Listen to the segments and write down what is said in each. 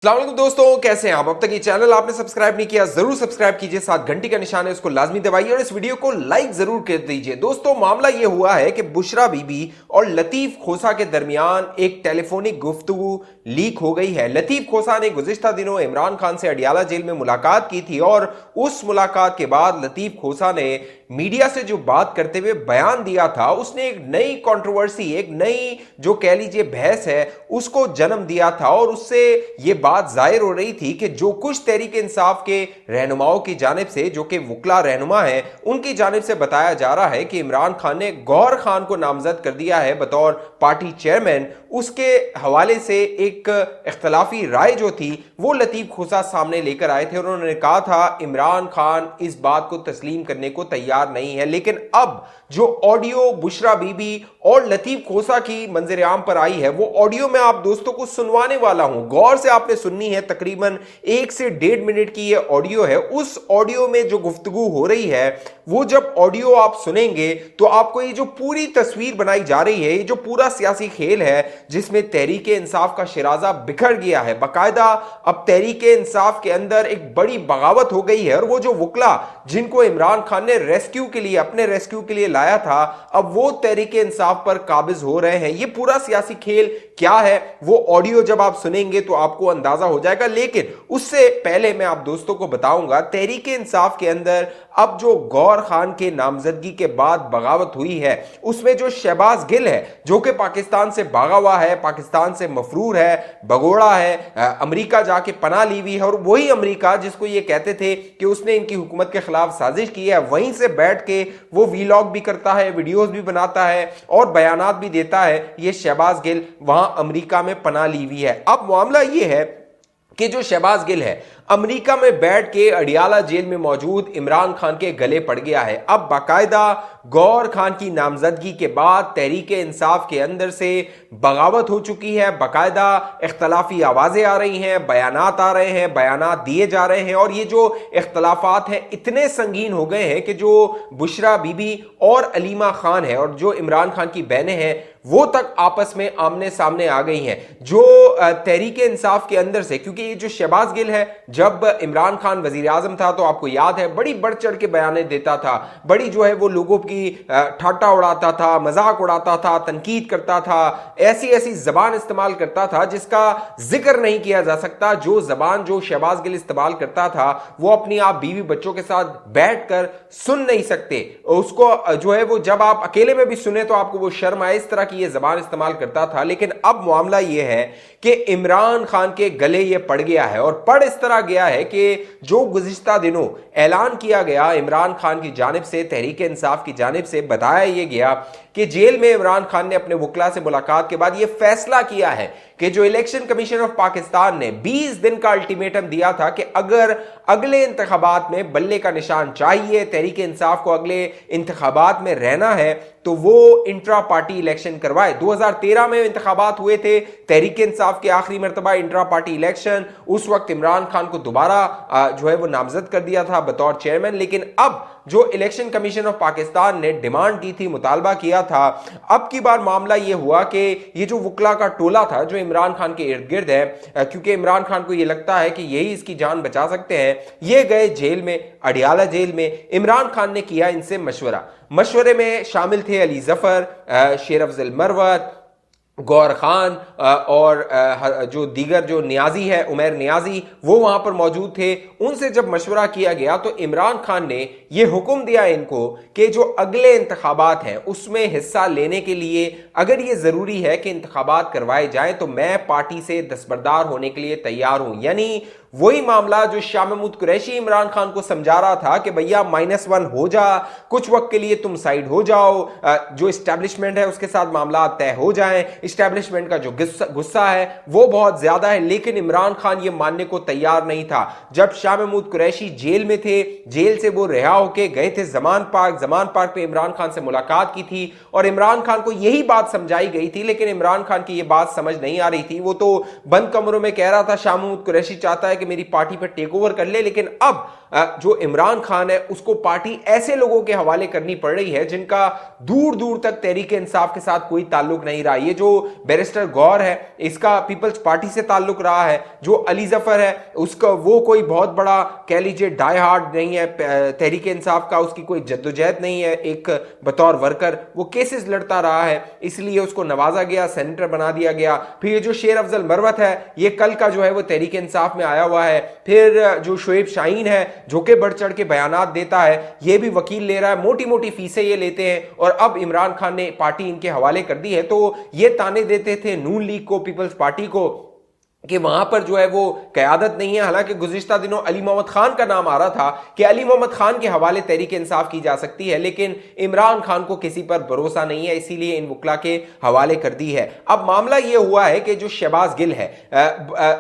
अस्सलाम वालेकुम दोस्तों, कैसे हैं आप। अब तक ये चैनल आपने सब्सक्राइब नहीं किया, जरूर सब्सक्राइब कीजिए, साथ घंटी का निशान है उसको लाजमी दबाइए और इस वीडियो को लाइक जरूर कर दीजिए। दोस्तों, मामला ये हुआ है कि बुशरा बीबी और लतीफ खोसा के दरमियान एक टेलीफोनिक गुफ्तगू लीक हो गई है। लतीफ खोसा ने गुज़िश्ता दिनों इमरान खान से अडियाला जेल में मुलाकात की थी और उस मुलाकात के बाद लतीफ खोसा ने मीडिया से जो बात करते हुए बयान दिया था, उसने एक नई कंट्रोवर्सी, एक नई जो कह लीजिए बहस है, उसको जन्म दिया था और उससे ये बात जाहिर हो रही थी कि जो कुछ तहरीक इंसाफ के रहनुमाओं की जानिब से, जो कि वकला रहनुमा है, उनकी जानिब से बताया जा रहा है कि इमरान खान ने गौहर खान को नामजद कर दिया है बतौर पार्टी चेयरमैन। उसके हवाले से एक इख्तलाफी राय जो थी वो लतीफ खोसा सामने लेकर आए थे और उन्होंने कहा था इमरान खान इस बात को तस्लीम करने को तैयार नहीं है। लेकिन अब जो ऑडियो बुशरा बीबी और लतीफ खोसा की मंजर आम पर आई है, वो ऑडियो मैं आप दोस्तों को सुनवाने वाला हूं। गौर से आपने सुननी है। तकरीबन 1 से 1.5 मिनट की ये ऑडियो है। उस ऑडियो में जो गुफ्तगू हो रही है, वो जब ऑडियो आप सुनेंगे तो आपको ये जो पूरी तस्वीर बनाई जा रही है, ये जो पूरा सियासी खेल है जिसमें तहरीक इंसाफ का शिराजा बिखर गया है, बाकायदा अब तहरीक इंसाफ के अंदर एक बड़ी बगावत हो गई है और वो जो वकला जिनको इमरान खान ने रेस्क्यू के लिए, अपने रेस्क्यू के लिए लाया था, अब वो तहरीक इंसाफ पर काबिज हो रहे हैं। ये पूरा सियासी खेल क्या है, वो ऑडियो जब आप सुनेंगे तो आपको अंदाजा हो जाएगा। लेकिन उससे पहले मैं आप दोस्तों को बताऊंगा, तहरीक इंसाफ के अंदर अब जो गौहर खान के नामजदगी के बाद बगावत हुई है, उसमें जो शहबाज गिल है, जो कि पाकिस्तान से भागा हुआ है, पाकिस्तान से मफरूर है, भगोड़ा है, अमेरिका जाके पनाह ली हुई है, और वही अमेरिका जिसको ये कहते थे कि उसने इनकी हुकूमत के खिलाफ साजिश की है, वहीं से बैठ के वो वीलॉग भी करता है, वीडियोस भी बनाता है और बयानात भी देता है। ये शहबाज गिल वहां अमेरिका में पनाह ली हुई है। अब मामला ये है कि जो शहबाज गिल है अमेरिका में बैठ के अडियाला जेल में मौजूद इमरान खान के गले पड़ गया है। अब बाकायदा गौहर खान की नामजदगी के बाद तहरीक इंसाफ के अंदर से बगावत हो चुकी है, बाकायदा इख्तलाफी आवाजें आ रही हैं, बयानात आ रहे हैं, बयानात दिए जा रहे हैं और ये जो इख्तलाफात हैं इतने संगीन हो गए हैं कि जो बुशरा बीबी और अलीमा खान है और जो इमरान खान की बहनें हैं, वो तक आपस में आमने सामने आ गई हैं। जो तहरीक इंसाफ के अंदर से, क्योंकि ये जो शहबाज गिल है, जब इमरान खान वजीर आजम था तो आपको याद है बड़ी बढ़ चढ़ के बयानें देता था, बड़ी जो है वो लोगों की ठाट्टा उड़ाता था, मजाक उड़ाता था, तनकीद करता था, ऐसी ऐसी जबान इस्तेमाल करता था जिसका जिक्र नहीं किया जा सकता। जो जबान जो शहबाज गिल इस्तेमाल करता था वो अपनी आप बीवी बच्चों के साथ बैठकर सुन नहीं सकते। उसको जो है वो जब आप अकेले में भी सुने तो आपको वो शर्म आए, इस तरह की ये जबान इस्तेमाल करता था। लेकिन अब मामला ये है कि इमरान खान के गले ये पड़ गया है और पड़ इस तरह गया है कि जो गुज़िश्ता दिनों ऐलान किया गया इमरान खान की जानिब से, तहरीक इंसाफ की जानिब से बताया यह गया कि जेल में इमरान खान ने अपने वकला से मुलाकात के बाद यह फैसला किया है कि जो इलेक्शन कमीशन ऑफ पाकिस्तान ने 20 दिन का अल्टीमेटम दिया था कि अगर अगले इंतखाबात में बल्ले का निशान चाहिए, तहरीक इंसाफ को अगले इंतखाबात में रहना है, तो वो इंट्रा पार्टी इलेक्शन करवाए। 2013 में इंतखाबात हुए थे, तहरीक इंसाफ के आखिरी मरतबा इंट्रा पार्टी इलेक्शन, उस वक्त इमरान खान को दोबारा जो है वो नामजद कर दिया था बतौर चेयरमैन। लेकिन अब जो इलेक्शन कमीशन ऑफ पाकिस्तान ने डिमांड की थी, मुतालबा किया था, अब की बार मामला यह हुआ कि ये जो वकला का टोला था जो इमरान खान के इर्द गिर्द है, क्योंकि इमरान खान को यह लगता है कि यही इसकी जान बचा सकते हैं, ये गए जेल में, अडियाला जेल में। इमरान खान ने किया इनसे मशवरे में शामिल थे अली जफर, शेर अफजल मरवत, गौहर खान और जो दीगर जो नियाजी है, उमर नियाजी, वो वहां पर मौजूद थे। उनसे जब मशवरा किया गया तो इमरान खान ने यह हुक्म दिया इनको कि जो अगले इंतखाबात हैं उसमें हिस्सा लेने के लिए अगर ये जरूरी है कि इंतखाबात करवाए जाएं तो मैं पार्टी से दस्तबरदार होने के लिए तैयार हूं। यानी वही मामला जो शाह महमूद कुरैशी इमरान खान को समझा रहा था कि भैया -1 हो जा, कुछ वक्त के लिए तुम साइड हो जाओ, जो इस्टेब्लिशमेंट है उसके साथ मामला तय हो जाएं। इस्टेब्लिशमेंट का जो गुस्सा है वो बहुत ज्यादा है, लेकिन इमरान खान ये मानने को तैयार नहीं था। जब शाह महमूद कुरैशी जेल में थे, जेल से वो रिहा होके गए थे जमान पार्क पे इमरान खान से मुलाकात की थी और इमरान खान को यही बात समझाई गई थी, लेकिन इमरान खान की ये बात समझ नहीं आ रही थी। वो तो बंद कमरों में कह रहा था शाह महमूद कुरैशी चाहता है कि मेरी पार्टी पर टेक ओवर कर ले, लेकिन अब जो इमरान खान है उसको पार्टी ऐसे लोगों के हवाले करनी पड़ रही है जिनका दूर दूर तक तहरीक इंसाफ के साथ कोई ताल्लुक नहीं रहा। ये जो बैरिस्टर गौर है इसका पीपल्स पार्टी से ताल्लुक रहा है, जो अली जफर है उसका वो कोई बहुत बड़ा कह लीजिए डाई हार्ड नहीं है तहरीक इंसाफ का, उसकी कोई जद्दोजहद नहीं है, एक बतौर वर्कर वो केसेस लड़ता रहा है इसलिए उसको नवाजा गया, सेनेटर बना दिया गया। फिर ये जो शेर अफजल मरवत है ये कल का जो है वो तहरीक इंसाफ में आया हुआ है। फिर जो शोएब शाहीन है जो कि बढ़ चढ़ के बयानात देता है, ये भी वकील ले रहा है, मोटी मोटी फीसें ये लेते हैं और अब इमरान खान ने पार्टी इनके हवाले कर दी है। तो ये ताने देते थे नून लीग को, पीपल्स पार्टी को कि वहां पर जो है वो क़यादत नहीं है। हालांकि गुज़िश्ता दिनों अली मोहम्मद खान का नाम आ रहा था कि अली मोहम्मद खान के हवाले तहरीक इंसाफ की जा सकती है, लेकिन इमरान खान को किसी पर भरोसा नहीं है इसीलिए इन वकला के हवाले कर दी है। अब मामला ये हुआ है कि जो शहबाज गिल है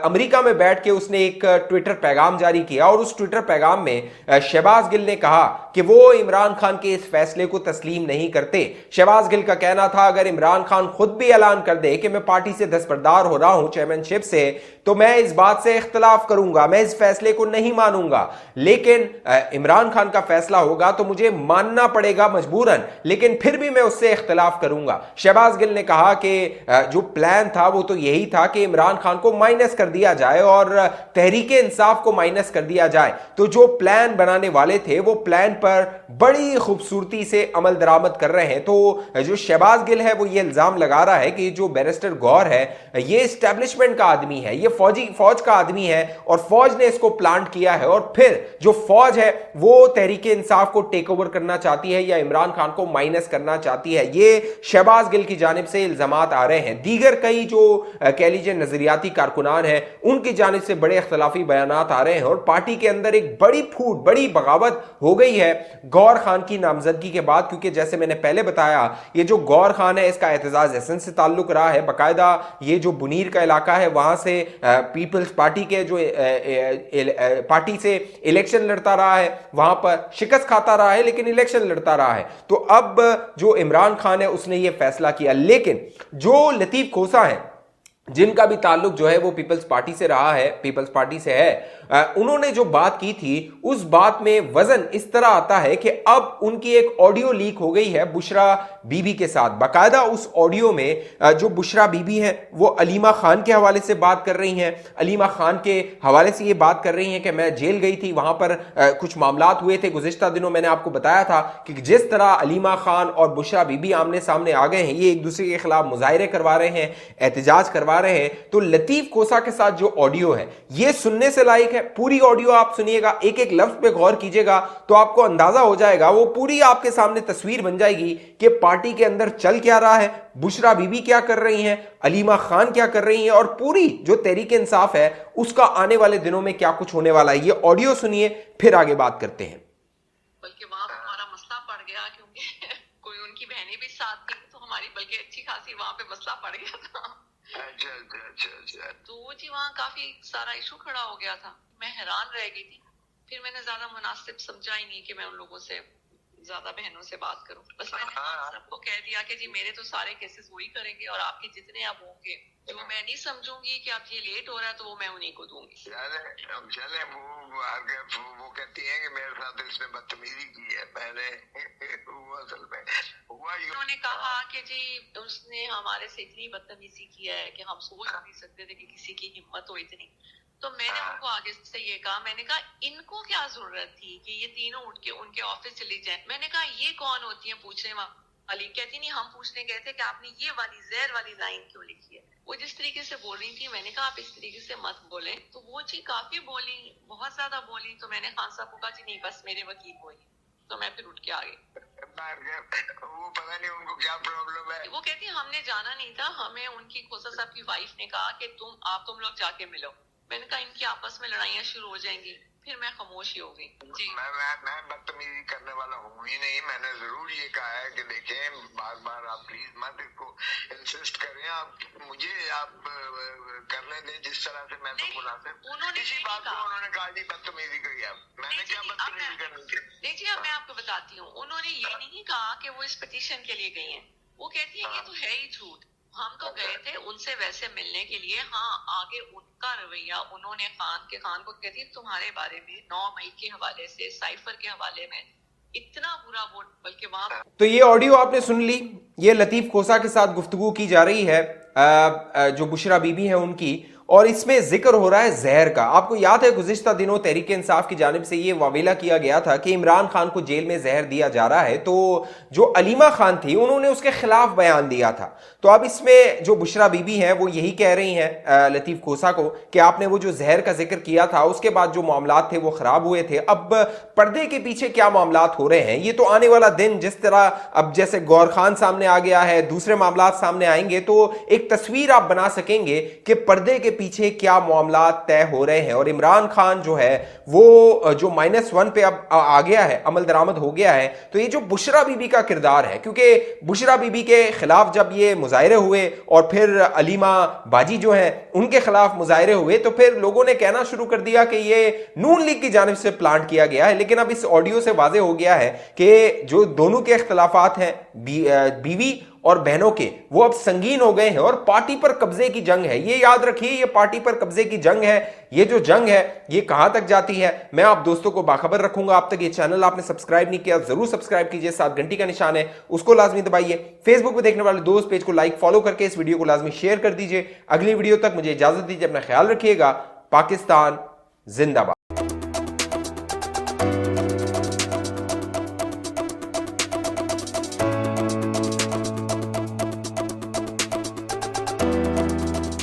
अमेरिका में बैठ के उसने एक ट्विटर पैगाम जारी किया और उस ट्विटर पैगाम में शहबाज गिल ने कहा कि वो इमरान खान के इस फैसले को तस्लीम नहीं करते। शहबाज गिल का कहना था अगर इमरान खान खुद भी ऐलान कर दे कि मैं पार्टी से दस्तबरदार हो रहा हूं चेयरमैनशिप से, तो मैं इस बात से इख्तलाफ करूंगा, मैं इस फैसले को नहीं मानूंगा, लेकिन इमरान खान का फैसला होगा तो मुझे मानना पड़ेगा मजबूरन, लेकिन फिर भी मैं उससे इख्तलाफ करूंगा। शहबाज गिल ने कहा कि जो प्लान था वो तो यही था कि इमरान खान को माइनस कर दिया जाए और तहरीक इंसाफ को माइनस कर दिया जाए। तो जो प्लान बनाने वाले थे वो प्लान पर बड़ी खूबसूरती से अमल दरामद कर रहे हैं। तो जो शहबाज गिल है वो ये इल्जाम लगा रहा है कि जो बैरिस्टर गौर है ये एस्टेब्लिशमेंट का आदमी है, ये फौज का आदमी है और फौज ने इसको प्लांट किया है और फिर जो फौज है वो तहरीक इंसाफ को टेक ओवर करना चाहती है या इमरान खान को माइनस करना चाहती है। ये शहबाज गिल की जानिब से इल्जामात आ रहे हैं। दीगर कई जो कह लीजिए नजरियाती कारकुनान हैं उनकी जानिब से बड़े इख्तलाफी बयानात आ रहे हैं और पार्टी के अंदर एक बड़ी फूट, बड़ी बगावत हो गई है गौर खान की नामजदगी के बाद, क्योंकि जैसे मैंने पहले बताया ये जो गौर खान है इसका एतजाज हसन से ताल्लुक रहा है, बाकायदा ये जो बुनीर का इलाका है वहां से पीपल्स पार्टी के जो पार्टी से इलेक्शन लड़ता रहा है, वहां पर शिकस्त खाता रहा है लेकिन इलेक्शन लड़ता रहा है। तो अब जो इमरान खान है उसने ये फैसला किया, लेकिन जो लतीफ खोसा है जिनका भी ताल्लुक जो है वो पीपल्स पार्टी से रहा है, पीपल्स पार्टी से है, उन्होंने जो बात की थी उस बात में वजन इस तरह आता है कि अब उनकी एक ऑडियो लीक हो गई है बुशरा बीबी के साथ। बाकायदा उस ऑडियो में जो बुशरा बीबी है वो अलीमा खान के हवाले से बात कर रही हैं, अलीमा खान के हवाले से ये बात कर रही हैं कि मैं जेल गई थी, वहां पर कुछ मामलात हुए थे गुज़िश्ता दिनों, मैंने आपको बताया था कि जिस तरह अलीमा खान और बुशरा बीबी आमने सामने आ गए हैं, ये एक दूसरे के खिलाफ मुजाहिरे करवा रहे हैं, एहतजाज करवा रहे हैं। तो लतीफ खोसा के साथ जो ऑडियो है ये सुनने से लायक है। पूरी ऑडियो आप सुनिएगा, एक एक लफ्ज पे गौर कीजिएगा तो आपको अंदाजा हो जाएगा, वो पूरी आपके सामने तस्वीर बन जाएगी कि पार्टी के अंदर चल क्या रहा है, बुशरा बीबी क्या कर रही हैं, अलीमा खान क्या कर रही हैं और पूरी जो तहरीक इंसाफ है उसका आने वाले दिनों में क्या कुछ होने वाला है। ये ऑडियो सुनिए फिर आगे बात करते हैं। बल्कि वहां पे हमारा मसला पड़ गया क्योंकि कोई उनकी बहनें भी साथ थी तो हमारी बल्कि अच्छी खासी वहां पे मसला पड़ गया था। अच्छा। तो जी वहाँ काफी सारा इशू खड़ा हो गया था, मैं हैरान रह गई थी। फिर मैंने ज्यादा मुनासिब समझा ही नहीं कि मैं उन लोगों से ज्यादा बहनों से बात करूं, बस मैंने सबको कह दिया कि जी मेरे तो सारे केसेस वही करेंगे और आपके जितने अब होंगे जो मैं नहीं समझूंगी कि अब ये लेट हो रहा है तो वो मैं उन्हीं को दूंगी। चले वो कहती है कि मेरे साथ इसने बदतमीजी की है, मैंने असल में हुआ उन्होंने कहा कि जी उसने हमारे से इतनी बदतमीजी की है कि हम सोच नहीं सकते थे कि किसी की हिम्मत हो इतनी। तो मैंने उनको आगे से ये कहा, मैंने कहा इनको क्या जरूरत थी कि ये तीनों उठ के उनके ऑफिस चली जाए। मैंने कहा ये कौन होती है पूछने वाली। कहती नहीं हम पूछने गए थे कि आपने ये वाली जहर वाली लाइन क्यों लिखी है। वो जिस तरीके से बोल रही थी मैंने कहा आप इस तरीके से मत बोले। तो वो जी काफी बोली, बहुत ज्यादा बोली। तो मैंने खान साहब को कहा जी नहीं बस मेरे वकील बोली। तो मैं फिर उठ के आ गई। वो पता नहीं उनको क्या प्रॉब्लम है। वो कहती हमने जाना नहीं था, हमें उनकी खोसा साहब की वाइफ ने कहा कि तुम लोग जाके मिलो। मैंने कहा इनकी आपस में लड़ाइयाँ शुरू हो जाएंगी। फिर मैं खामोश ही हो गई। जी मैं बदतमीजी करने वाला हूँ ही नहीं। मैंने जरूर ये कहा है कि देखें बार बार आप प्लीज मत इसको इंसिस्ट करें, आप मुझे आप करने दें जिस तरह से मैं तो मुनासिब। उन्होंने इसी बात को उन्होंने कहा जी बदतमीजी करी आप। मैंने क्या बदतमीजी करनी थी? देखिए अब मैं आपको बताती हूँ। उन्होंने ये नहीं कहा कि वो इस पिटीशन के लिए गई हैं। वो कहती है ये तो है ही झूठ। हम तो गए थे उनसे वैसे मिलने के लिए। हाँ, आगे उनका रवैया, उन्होंने खान को कहती तुम्हारे बारे में 9 मई के हवाले से, साइफर के हवाले में इतना बुरा वोट, बल्कि वहां। तो ये ऑडियो आपने सुन ली, ये लतीफ खोसा के साथ गुफ्तगू की जा रही है जो बुशरा बीबी है उनकी, और इसमें जिक्र हो रहा है जहर का। आपको याद है गुज़िश्ता दिनों तहरीक इंसाफ की जानिब से ये वावेला किया गया था कि इमरान खान को जेल में जहर दिया जा रहा है, तो जो अलीमा खान थी उन्होंने उसके खिलाफ बयान दिया था। तो अब इसमें जो बुशरा बीबी है वो यही कह रही हैं लतीफ खोसा को कि आपने वो जो जहर का जिक्र किया था उसके बाद जो मामलात थे वो खराब हुए थे। अब पर्दे के पीछे क्या मामलात हो रहे हैं ये तो आने वाला दिन, जिस तरह अब जैसे गौर खान सामने आ गया है, दूसरे मामलात सामने आएंगे, तो एक तस्वीर आप बना सकेंगे कि पर्दे के पीछे क्या मामला तय हो रहे हैं। और इमरान खान जो है वो जो -1 पे अब आ गया है, अमल दरामद हो गया है। तो ये जो बुशरा बीबी का किरदार है, क्योंकि बुशरा बीबी के खिलाफ जब ये मुजाहरे हुए और फिर अलीमा बाजी जो है उनके खिलाफ मुजाहरे हुए, तो फिर लोगों ने कहना शुरू कर दिया कि ये नून लीग की जानिब से प्लांट किया गया है। लेकिन अब इस ऑडियो से वाजे हो गया है कि जो दोनों के इख्तलाफात हैं बीवी और बहनों के, वो अब संगीन हो गए हैं और पार्टी पर कब्जे की जंग है। ये याद रखिए, ये पार्टी पर कब्जे की जंग है। ये जो जंग है ये कहां तक जाती है मैं आप दोस्तों को बाखबर रखूंगा। अब तक ये चैनल आपने सब्सक्राइब नहीं किया, जरूर सब्सक्राइब कीजिए, साथ घंटी का निशान है उसको लाजमी दबाइए। फेसबुक पे देखने वाले दोस्त पेज को लाइक फॉलो करके इस वीडियो को लाजमी शेयर कर दीजिए। अगली वीडियो तक मुझे इजाजत दीजिए, अपना ख्याल रखिएगा। पाकिस्तान जिंदाबाद।